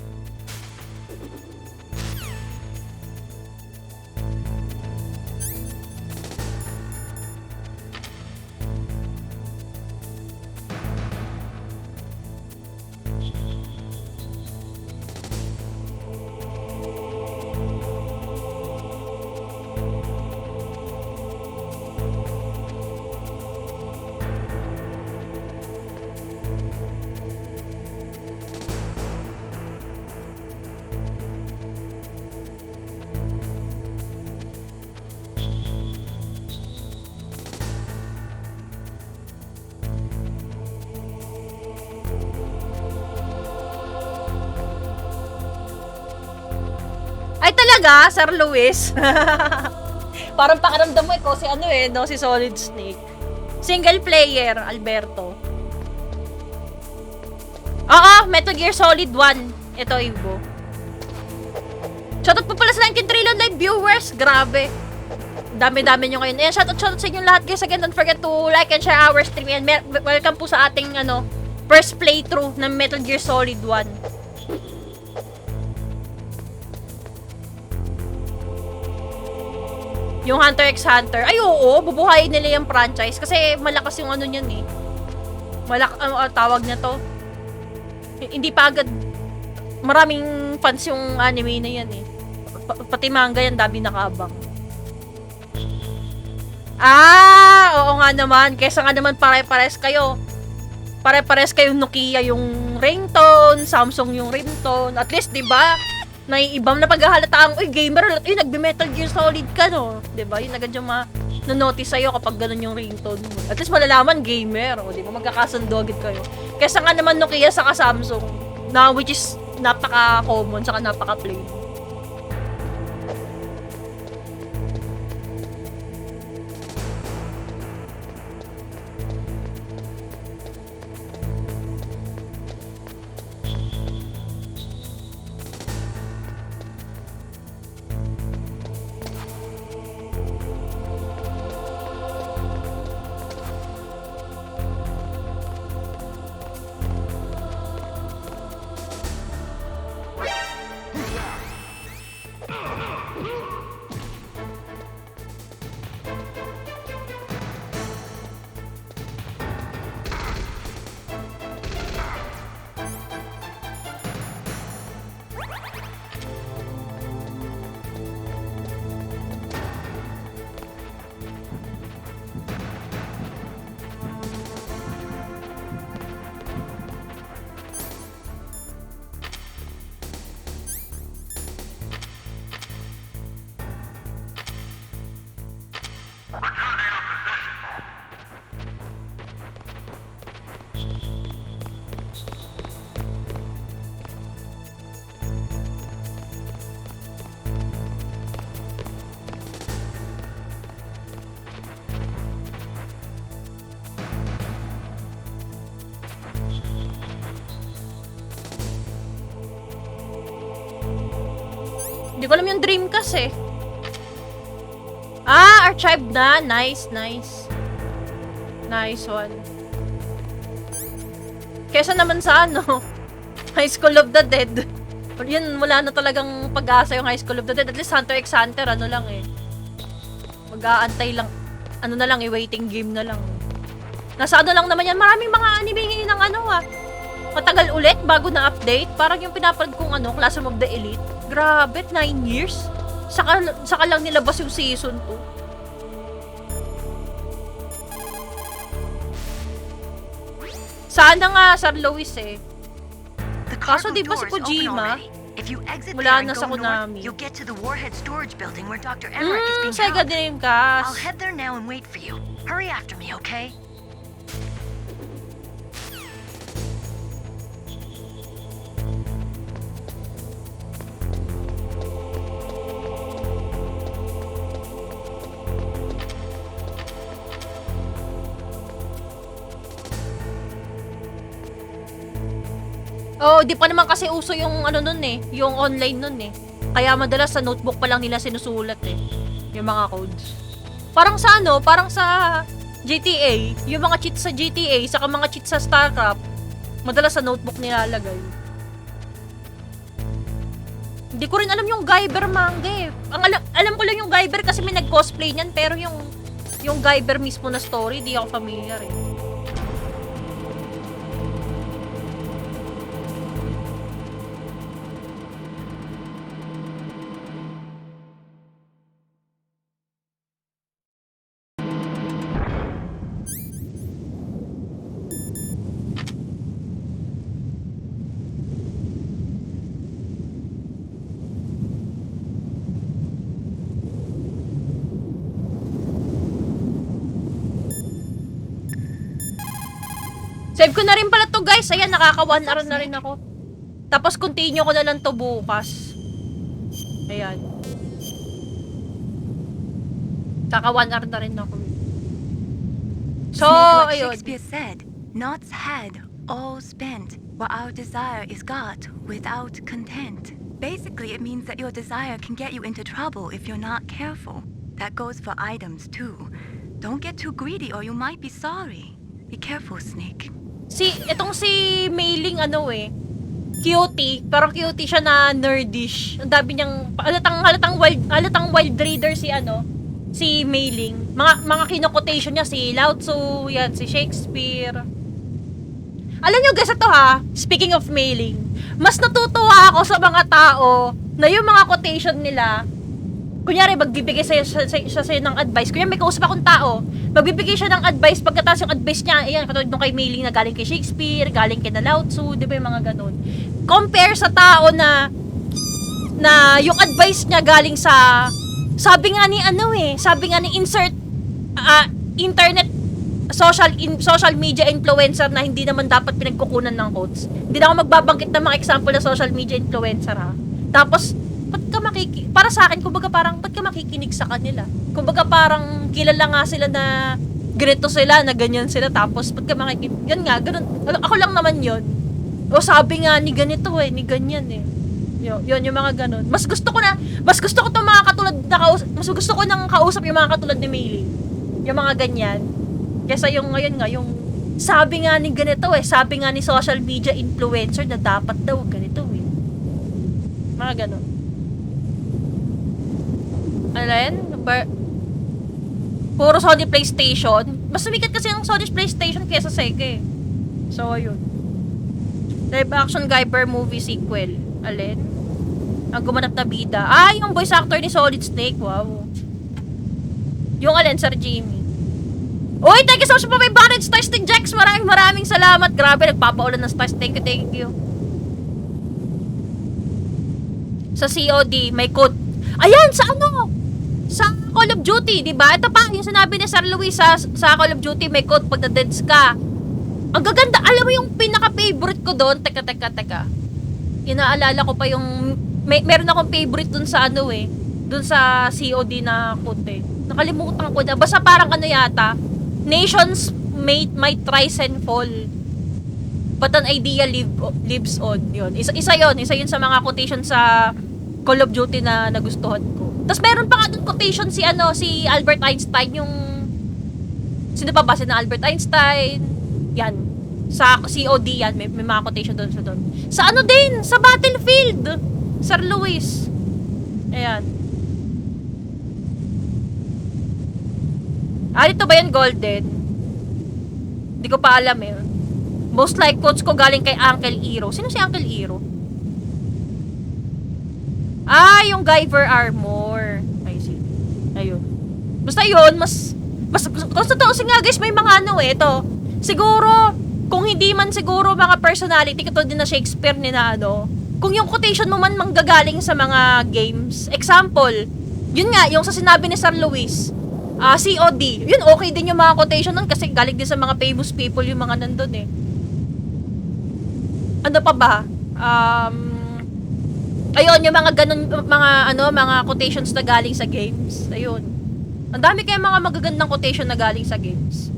Ay talaga, Sir Luis. Parang pakiramdam mo ikaw si Solid Snake. Single player, Alberto. Oo, Metal Gear Solid 1. Ito, Ivo. Shoutout po pala sa 19 trillion live viewers. Grabe. Dami-dami nyo ngayon. Ayan, shoutout sa inyo lahat guys. Again, don't forget to like and share our stream. And welcome po sa ating first playthrough ng Metal Gear Solid 1. Yung Hunter x Hunter. Ay, oo, bubuhayin nila yung franchise. Kasi malakas yung niyan eh. Tawag na to. Hindi pa agad. Maraming fans yung anime na yan eh. Pati manga yan, dami nakabang. Oo nga naman. Kesa nga naman pare-pares kayo. Pare-pares kayong Nokia yung ringtone, Samsung yung ringtone. At least, di ba? naiibang na paghahalataan, uy, gamer, uy, nagbe-Metal Gear Solid ka, no? Diba? Yun agad yung na-notice sa'yo kapag ganun yung ringtone mo. At least malalaman, gamer, o diba? Magkakasundo agad kayo. Kesa nga naman Nokia saka Samsung, na which is napaka-common, saka napaka-plain. Hindi ko alam yung Dreamcast eh. Ah, archived na. Nice, nice. Nice one. Kesa naman sa ano, High School of the Dead. Yun, wala na talagang pag-asa yung High School of the Dead. At least Hunter x Hunter, ano lang eh. Mag-aantay lang. Ano na lang eh, waiting game na lang. Nasa ano lang naman yan. Maraming mga anime ng ano ah. Matagal ulit bago na update. Parang yung pinapanood kong ano, Classroom of the Elite. Grabe, 9 years? Saka lang nilabas yung season 2. Sana nga, Sir Lois eh. Kaso di ba si Kojima, mula na sa Konami. You'll get to the Warhead storage building where Dr. Emmerich is being Sega held. Dreamcast. I'll head there now and wait for you. Hurry after me, okay? Oh, di pa naman kasi uso yung ano nun eh, yung online nun eh. Kaya madalas sa notebook pa lang nila sinusulat eh, yung mga codes. Parang sa ano, parang sa GTA, yung mga cheats sa GTA, saka mga cheats sa StarCraft, madalas sa notebook nilalagay. Hindi ko rin alam yung Guyver manga eh. Alam ko lang yung Guyver kasi may nag-cosplay niyan, pero yung Guyver mismo na story, di ako familiar eh. Save ko na rin pala to guys. Ayan, nakaka 1 hour na rin ako. Tapos continue ko na lang to bukas. Ayan. Kaka 1 hour na rin ako. So, like ayun. Shakespeare said, "Nought's had, all spent, while our desire is got without content." Basically, it means that your desire can get you into trouble if you're not careful. That goes for items too. Don't get too greedy or you might be sorry. Be careful, Snake. Itong si Mailing ano eh, cutie, parang cutie siya na nerdish. Ang dami niyang halatang wild reader si Mailing. Mga kino-quotation niya si Lao Tzu, yan si Shakespeare. Alam niyo guys, ito ha, speaking of Mailing, mas natutuwa ako sa mga tao na yung mga quotation nila, kunyari magbibigay siya sa'yo ng advice. Kunyari may kausap akong tao, magbibigay siya ng advice, pagkatapos yung advice niya, ayan, katulad nung kay Mailing na galing kay Shakespeare, galing kay na Lao Tzu, di ba yung mga ganun. Compare sa tao na na yung advice niya galing sa, sabi nga ni insert internet social media influencer na hindi naman dapat pinagkukunan ng quotes. Hindi na ako magbabanggit ng mga example na social media influencer ha. Tapos, para sa akin, kumbaga parang, ba't ka makikinig sa kanila? Kumbaga parang, kilala nga sila na ganito sila, na ganyan sila, tapos, ba't ka makikinig? Yan nga, ganun. Ako lang naman yun. O sabi nga, ni ganito ni ganyan Yun, yung mga ganun. Mas gusto ko itong mga katulad na mas gusto ko nang kausap yung mga katulad ni Mailing. Yung mga ganyan. Kesa yung ngayon nga, yung sabi nga ni ganito sabi nga ni social media influencer na dapat daw ganito Mga ganun. Ano yan? Puro Sony PlayStation. Mas sumikat kasi ang Sony PlayStation kesa Sega So, ayun. Live action Guyver movie sequel. Alin? Ang gumanap na bida. Yung voice actor ni Solid Snake. Wow. Yung alin, Sir Jimmy. Uy, thank you so much po may Barrett Stars ni Jax. Maraming salamat. Grabe, nagpapaulan ng stars. Thank you. Sa COD, may code. Ayan, sa Call of Duty, di ba? Ito pa, yung sinabi ni Sir Luis sa Call of Duty, may code pag na-deads ka. Ang gaganda, alam mo yung pinaka-favorite ko doon? Teka. Inaalala ko pa yung, meron akong favorite doon sa doon sa COD na code Nakalimutan ko na. Basta parang yata, nations might rise and fall, but an idea lives on. Yun. Isa yun sa mga quotation sa Call of Duty na nagustuhan ko. Tapos meron pa nga dun quotation si Albert Einstein, yung sino pa ba? Si Albert Einstein. Yan. Sa COD yan, may mga quotation doon sa doon. Sa din, sa Battlefield. Sir Luis. Ayan. Dito ba yan, Golden? Hindi ko pa alam Most like quotes ko galing kay Uncle Iro. Sino si Uncle Iro? Yung Guyver armor. I see. Ayun. Basta yun, mas totoo nga guys, may mga ito. Siguro, kung hindi man siguro mga personality, katulad din na Shakespeare ni na kung yung quotation mo man manggagaling sa mga games. Example, yun nga, yung sa sinabi ni Sir Luis, COD. Yun, okay din yung mga quotation nun kasi galing din sa mga famous people yung mga nandun Ano pa ba? Ayun, yung mga ganun, mga quotations na galing sa games. Ayun. Ang dami kayong mga magagandang quotation na galing sa games.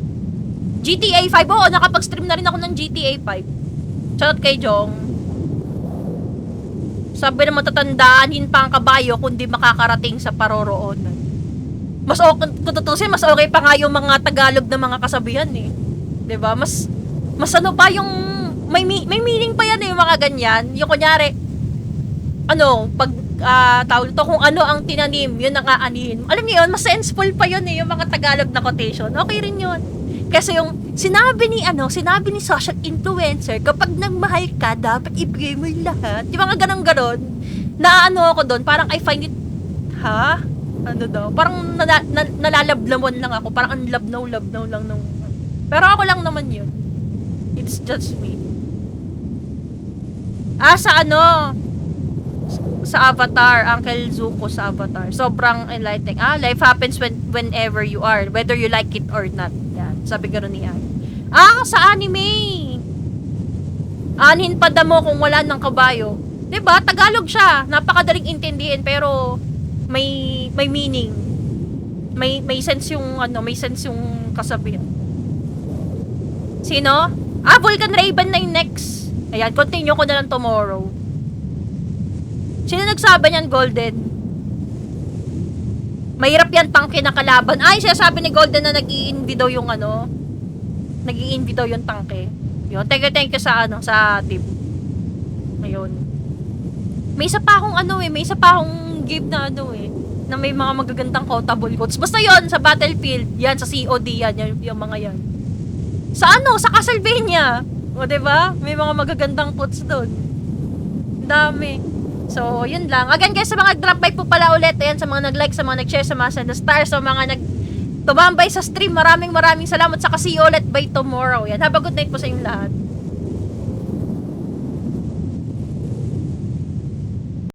GTA 5, nakapag-stream na rin ako ng GTA 5. Shoutout kay Jong. Sabi na matatandaanin pa ang kabayo kundi makakarating sa paroroonan. Kung tutusin, mas okay pa nga yung mga Tagalog na mga kasabihan 'Di ba? Mas pa yung may meaning pa yan yung mga ganyan. Yung kunyari pag tawag ito, kung ano ang tinanim, yun ang aanihin. Alam niyo yun, mas senseful pa yun yung mga Tagalog na quotation. Okay rin yun. Kasi yung sinabi ni social influencer, kapag nagmahal ka, dapat ibigay mo yung lahat. Yung mga ganun-ganon, na ako doon, parang I find it, parang nalalablamon lang ako, parang ang labnaw lang nung. Pero ako lang naman yun. It's just me. Sa Avatar, Uncle Zuko sa Avatar. Sobrang enlightening. Life happens whenever you are, whether you like it or not. Yan, sabi gano'n ni Ay. Sa anime. Anhin pa damo kung wala ng kabayo. 'Di ba? Tagalog siya. Napakadaling intindihin pero may meaning. May sense yung may sense yung kasabihan. Sino? Vulcan Raven na yung next. Ayan, continue ko na lang tomorrow. Sino nagsabi niyan, Golden? Mahirap yan tangke na kalaban. Siya sabi ni Golden na nag-i-envy daw yung nag-i-envy daw yung tangke. Yun, thank you sa sa tip. Ayun. May isa pa akong may isa pa akong game na na may mga magagandang quotable quotes. Basta yon sa Battlefield, yan sa COD yan, yung mga yan. Sa sa Castlevania. O, diba? May mga magagandang quotes doon. Dami. So, yun lang. Again guys, sa mga drop by po pala ulit, ayan, sa mga nag-like, sa mga nag-share, sa mga send the stars, sa mga tumambay sa stream, maraming salamat. Saka see you ulit by tomorrow. Yan, have a good night po sa inyong lahat.